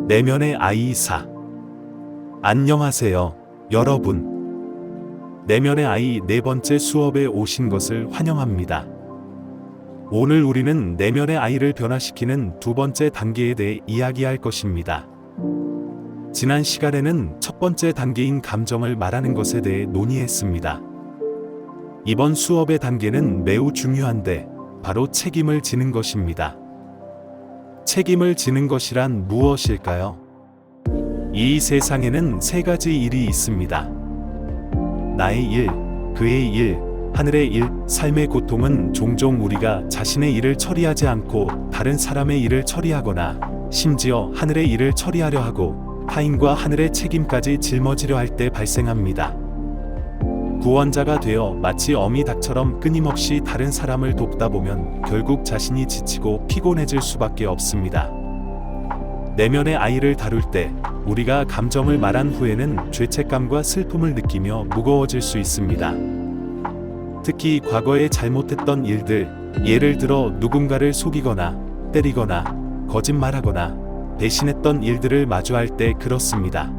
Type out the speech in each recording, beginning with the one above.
내면의 아이 4. 안녕하세요, 여러분. 내면의 아이 4번째 수업에 오신 것을 환영합니다. 오늘 우리는 내면의 아이를 변화시키는 2번째 단계에 대해 이야기할 것입니다. 지난 시간에는 첫 번째 단계인 감정을 말하는 것에 대해 논의했습니다. 이번 수업의 단계는 매우 중요한데 바로 책임을 지는 것입니다. 책임을 지는 것이란 무엇일까요? 이 세상에는 3가지 일이 있습니다. 나의 일, 그의 일, 하늘의 일. 삶의 고통은 종종 우리가 자신의 일을 처리하지 않고 다른 사람의 일을 처리하거나 심지어 하늘의 일을 처리하려 하고 타인과 하늘의 책임까지 짊어지려 할 때 발생합니다. 구원자가 되어 마치 어미 닭처럼 끊임없이 다른 사람을 돕다 보면 결국 자신이 지치고 피곤해질 수밖에 없습니다. 내면의 아이를 다룰 때 우리가 감정을 말한 후에는 죄책감과 슬픔을 느끼며 무거워질 수 있습니다. 특히 과거에 잘못했던 일들, 예를 들어 누군가를 속이거나 때리거나 거짓말하거나 배신했던 일들을 마주할 때 그렇습니다.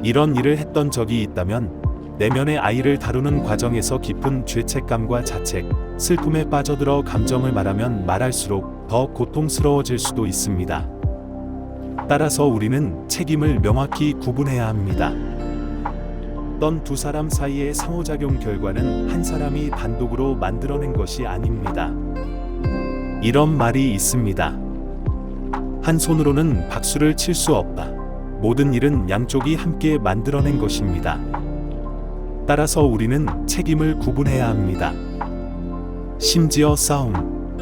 이런 일을 했던 적이 있다면 내면의 아이를 다루는 과정에서 깊은 죄책감과 자책, 슬픔에 빠져들어 감정을 말하면 말할수록 더 고통스러워질 수도 있습니다. 따라서 우리는 책임을 명확히 구분해야 합니다. 어떤 두 사람 사이의 상호작용 결과는 한 사람이 단독으로 만들어낸 것이 아닙니다. 이런 말이 있습니다. 한 손으로는 박수를 칠 수 없다. 모든 일은 양쪽이 함께 만들어낸 것입니다. 따라서 우리는 책임을 구분해야 합니다. 심지어 싸움,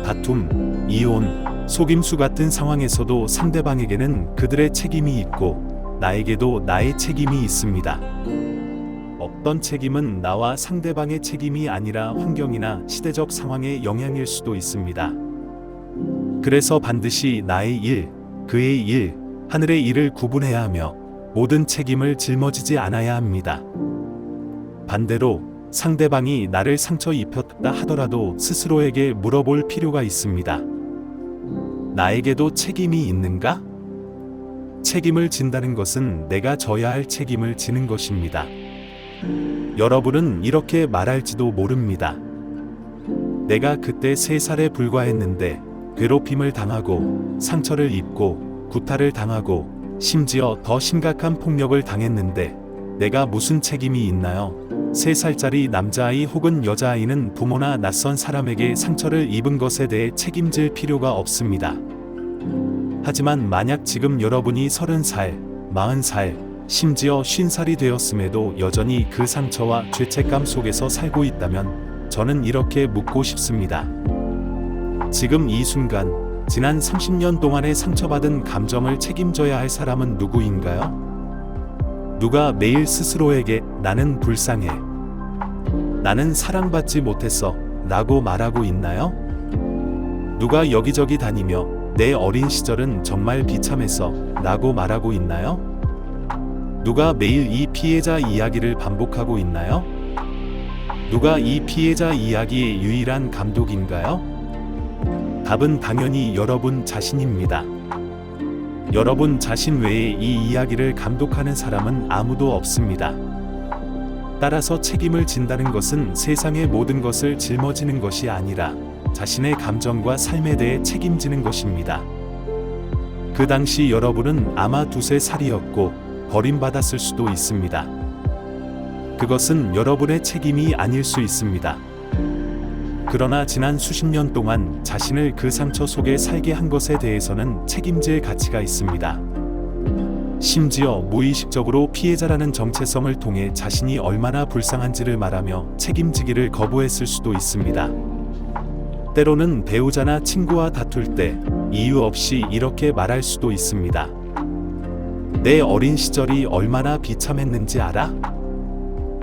다툼, 이혼, 속임수 같은 상황에서도 상대방에게는 그들의 책임이 있고 나에게도 나의 책임이 있습니다. 어떤 책임은 나와 상대방의 책임이 아니라 환경이나 시대적 상황의 영향일 수도 있습니다. 그래서 반드시 나의 일, 그의 일, 하늘의 일을 구분해야 하며 모든 책임을 짊어지지 않아야 합니다. 반대로 상대방이 나를 상처 입혔다 하더라도 스스로에게 물어볼 필요가 있습니다. 나에게도 책임이 있는가? 책임을 진다는 것은 내가 져야 할 책임을 지는 것입니다. 여러분은 이렇게 말할지도 모릅니다. 내가 그때 3살에 불과했는데 괴롭힘을 당하고 상처를 입고 구타를 당하고 심지어 더 심각한 폭력을 당했는데 내가 무슨 책임이 있나요? 3살짜리 남자아이 혹은 여자아이는 부모나 낯선 사람에게 상처를 입은 것에 대해 책임질 필요가 없습니다. 하지만 만약 지금 여러분이 30살, 40살, 심지어 50살이 되었음에도 여전히 그 상처와 죄책감 속에서 살고 있다면 저는 이렇게 묻고 싶습니다. 지금 이 순간, 지난 30년 동안의 상처받은 감정을 책임져야 할 사람은 누구인가요? 누가 매일 스스로에게 나는 불쌍해, 나는 사랑받지 못했어 라고 말하고 있나요? 누가 여기저기 다니며 내 어린 시절은 정말 비참했어 라고 말하고 있나요? 누가 매일 이 피해자 이야기를 반복하고 있나요? 누가 이 피해자 이야기의 유일한 감독인가요? 답은 당연히 여러분 자신입니다. 여러분 자신 외에 이 이야기를 감독하는 사람은 아무도 없습니다. 따라서 책임을 진다는 것은 세상의 모든 것을 짊어지는 것이 아니라 자신의 감정과 삶에 대해 책임지는 것입니다. 그 당시 여러분은 아마 2~3살이었고 버림받았을 수도 있습니다. 그것은 여러분의 책임이 아닐 수 있습니다. 그러나 지난 수십 년 동안 자신을 그 상처 속에 살게 한 것에 대해서는 책임질 가치가 있습니다. 심지어 무의식적으로 피해자라는 정체성을 통해 자신이 얼마나 불쌍한지를 말하며 책임지기를 거부했을 수도 있습니다. 때로는 배우자나 친구와 다툴 때 이유 없이 이렇게 말할 수도 있습니다. 내 어린 시절이 얼마나 비참했는지 알아?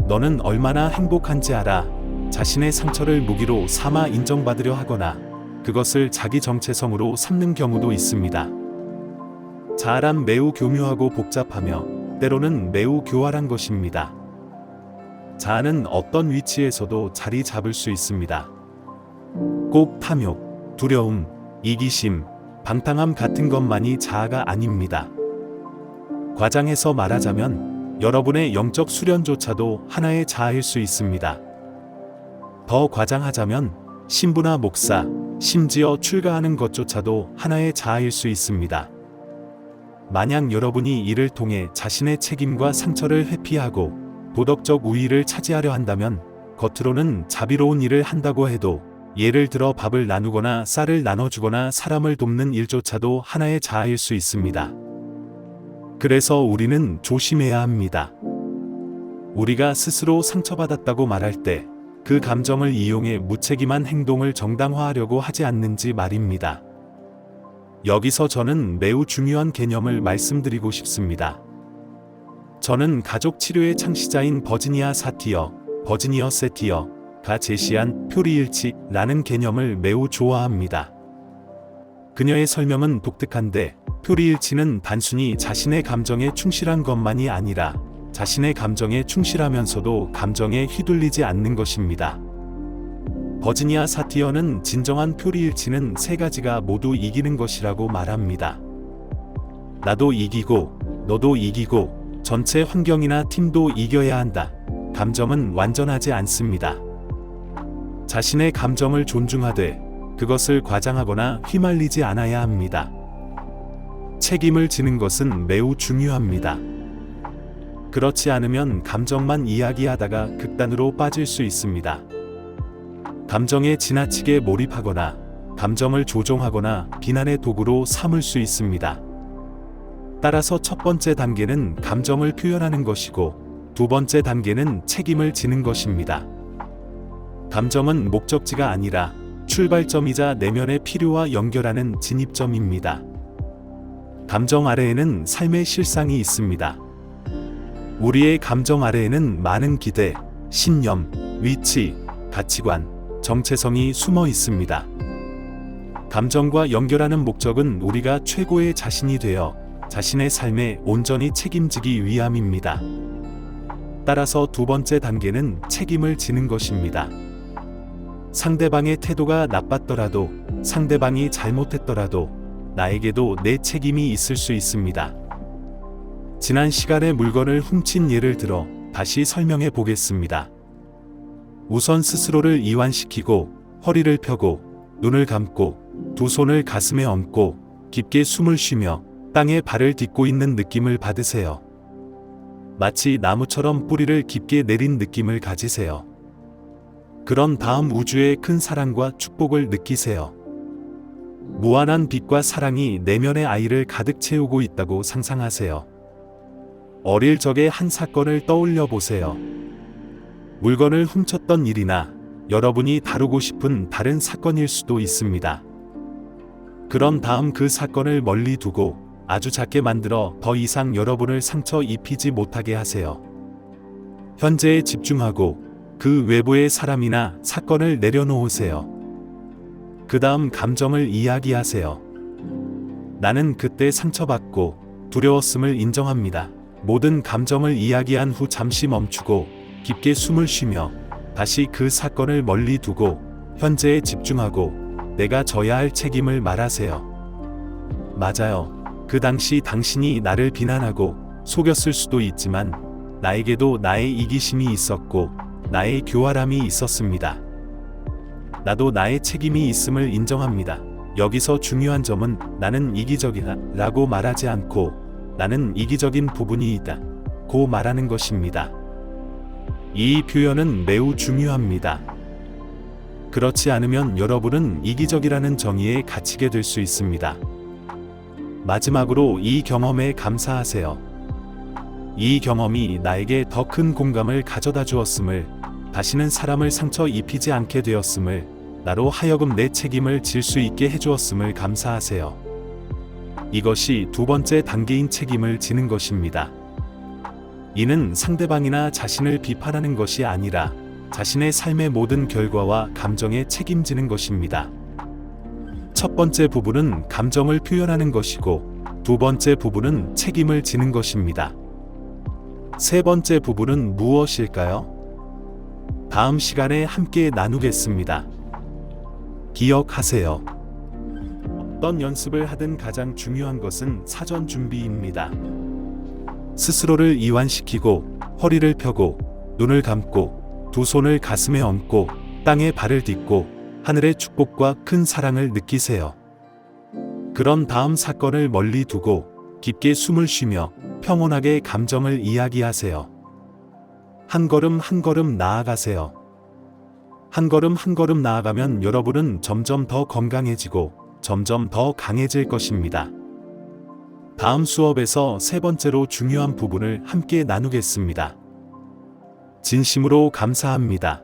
너는 얼마나 행복한지 알아? 자신의 상처를 무기로 삼아 인정받으려 하거나 그것을 자기 정체성으로 삼는 경우도 있습니다. 자아란 매우 교묘하고 복잡하며 때로는 매우 교활한 것입니다. 자아는 어떤 위치에서도 자리 잡을 수 있습니다. 꼭 탐욕, 두려움, 이기심, 방탕함 같은 것만이 자아가 아닙니다. 과장해서 말하자면 여러분의 영적 수련조차도 하나의 자아일 수 있습니다. 더 과장하자면 신부나 목사, 심지어 출가하는 것조차도 하나의 자아일 수 있습니다. 만약 여러분이 이를 통해 자신의 책임과 상처를 회피하고 도덕적 우위를 차지하려 한다면 겉으로는 자비로운 일을 한다고 해도 예를 들어 밥을 나누거나 쌀을 나눠주거나 사람을 돕는 일조차도 하나의 자아일 수 있습니다. 그래서 우리는 조심해야 합니다. 우리가 스스로 상처받았다고 말할 때 그 감정을 이용해 무책임한 행동을 정당화하려고 하지 않는지 말입니다. 여기서 저는 매우 중요한 개념을 말씀드리고 싶습니다. 저는 가족 치료의 창시자인 버지니아 세티어가 제시한 표리일치라는 개념을 매우 좋아합니다. 그녀의 설명은 독특한데 표리일치는 단순히 자신의 감정에 충실한 것만이 아니라 자신의 감정에 충실하면서도 감정에 휘둘리지 않는 것입니다. 버지니아 사티어는 진정한 표리일치는 세 가지가 모두 이기는 것이라고 말합니다. 나도 이기고, 너도 이기고, 전체 환경이나 팀도 이겨야 한다. 감정은 완전하지 않습니다. 자신의 감정을 존중하되 그것을 과장하거나 휘말리지 않아야 합니다. 책임을 지는 것은 매우 중요합니다. 그렇지 않으면 감정만 이야기하다가 극단으로 빠질 수 있습니다. 감정에 지나치게 몰입하거나 감정을 조종하거나 비난의 도구로 삼을 수 있습니다. 따라서 첫 번째 단계는 감정을 표현하는 것이고 두 번째 단계는 책임을 지는 것입니다. 감정은 목적지가 아니라 출발점이자 내면의 필요와 연결하는 진입점입니다. 감정 아래에는 삶의 실상이 있습니다. 우리의 감정 아래에는 많은 기대, 신념, 위치, 가치관, 정체성이 숨어 있습니다. 감정과 연결하는 목적은 우리가 최고의 자신이 되어 자신의 삶에 온전히 책임지기 위함입니다. 따라서 두 번째 단계는 책임을 지는 것입니다. 상대방의 태도가 나빴더라도, 상대방이 잘못했더라도 나에게도 내 책임이 있을 수 있습니다. 지난 시간에 물건을 훔친 예를 들어 다시 설명해 보겠습니다. 우선 스스로를 이완시키고 허리를 펴고 눈을 감고 두 손을 가슴에 얹고 깊게 숨을 쉬며 땅에 발을 딛고 있는 느낌을 받으세요. 마치 나무처럼 뿌리를 깊게 내린 느낌을 가지세요. 그런 다음 우주의 큰 사랑과 축복을 느끼세요. 무한한 빛과 사랑이 내면의 아이를 가득 채우고 있다고 상상하세요. 어릴 적의 한 사건을 떠올려 보세요. 물건을 훔쳤던 일이나 여러분이 다루고 싶은 다른 사건일 수도 있습니다. 그런 다음 그 사건을 멀리 두고 아주 작게 만들어 더 이상 여러분을 상처 입히지 못하게 하세요. 현재에 집중하고 그 외부의 사람이나 사건을 내려놓으세요. 그 다음 감정을 이야기하세요. 나는 그때 상처받고 두려웠음을 인정합니다. 모든 감정을 이야기한 후 잠시 멈추고 깊게 숨을 쉬며 다시 그 사건을 멀리 두고 현재에 집중하고 내가 져야 할 책임을 말하세요. 맞아요. 그 당시 당신이 나를 비난하고 속였을 수도 있지만 나에게도 나의 이기심이 있었고 나의 교활함이 있었습니다. 나도 나의 책임이 있음을 인정합니다. 여기서 중요한 점은 나는 이기적이다 라고 말하지 않고 나는 이기적인 부분이 있다 고 말하는 것입니다. 이 표현은 매우 중요합니다. 그렇지 않으면 여러분은 이기적이라는 정의에 갇히게 될 수 있습니다. 마지막으로 이 경험에 감사하세요. 이 경험이 나에게 더 큰 공감을 가져다 주었음을, 다시는 사람을 상처 입히지 않게 되었음을, 나로 하여금 내 책임을 질 수 있게 해주었음을 감사하세요. 이것이 두 번째 단계인 책임을 지는 것입니다. 이는 상대방이나 자신을 비판하는 것이 아니라 자신의 삶의 모든 결과와 감정에 책임지는 것입니다. 첫 번째 부분은 감정을 표현하는 것이고 두 번째 부분은 책임을 지는 것입니다. 세 번째 부분은 무엇일까요? 다음 시간에 함께 나누겠습니다. 기억하세요. 어떤 연습을 하든 가장 중요한 것은 사전 준비입니다. 스스로를 이완시키고 허리를 펴고 눈을 감고 두 손을 가슴에 얹고 땅에 발을 딛고 하늘의 축복과 큰 사랑을 느끼세요. 그런 다음 사건을 멀리 두고 깊게 숨을 쉬며 평온하게 감정을 이야기하세요. 한 걸음 한 걸음 나아가세요. 한 걸음 한 걸음 나아가면 여러분은 점점 더 건강해지고 점점 더 강해질 것입니다. 다음 수업에서 세 번째로 중요한 부분을 함께 나누겠습니다. 진심으로 감사합니다.